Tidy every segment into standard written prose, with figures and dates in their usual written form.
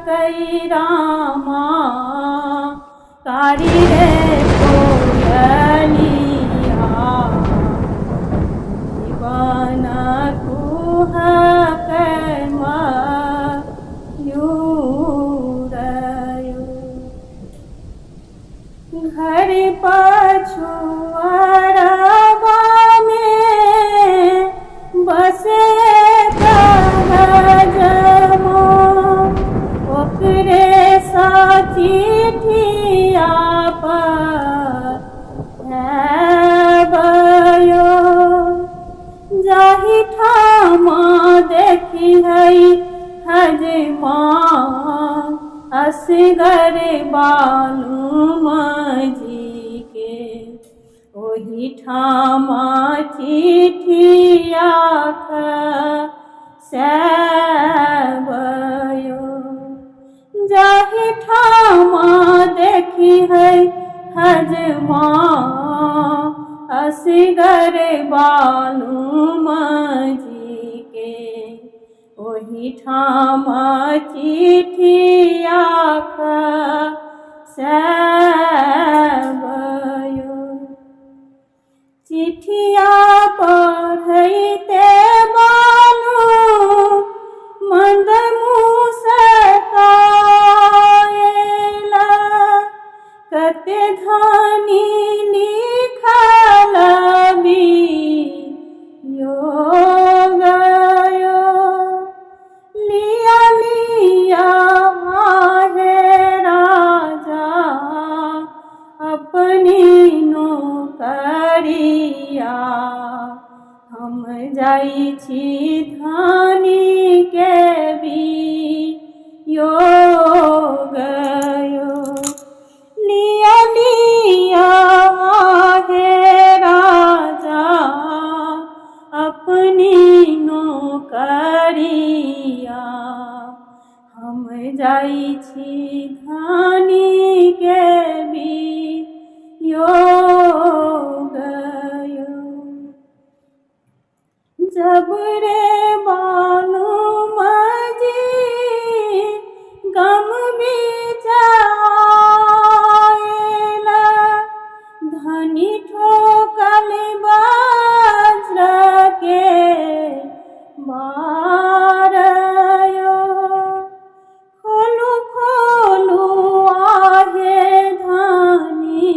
कई रामा कारी रे कोयलिया जीवन कुह मयूरयो घर पछुआरबा में बसे कहजमो ओकरे सा चिठिया पठबयो जाहि ठामा देखी हई हजमा असगर बालूमाजी के ओही ठामा चिठिया खसबयो जाहि ठामा देखी है हजमा असगर बालूमाजी के ओही ठामा चिठिया खसबयो चिठिया पढ़ैते बालू मंद मुस्काएला कते धनी लिखल बियोगयो लिया लिया आहे राजा अपनी नौकरिया हम जाइ छी धानी के बियोगयो लिया लिया आहे राजा अपनी नौकरिया हम जाइ छी धानी के बियोगयो जब रे बालूमाजी गम बिचाएला धनी ठोकल वज्र के मारयो खोलू खोलू आहे धनी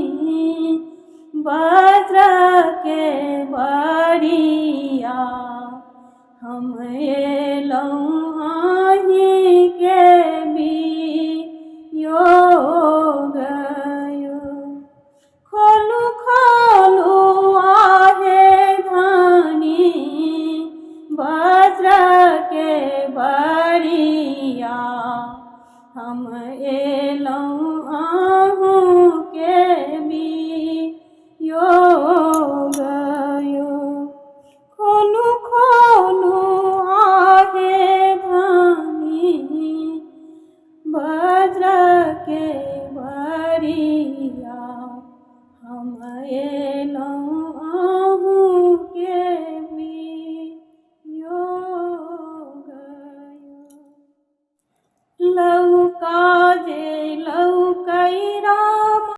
वज्र के बड़िया हम एलौं आही के बियोगयो खोलू खोलू आहे धानी वज्र के बड़िया हम एलौं आहू के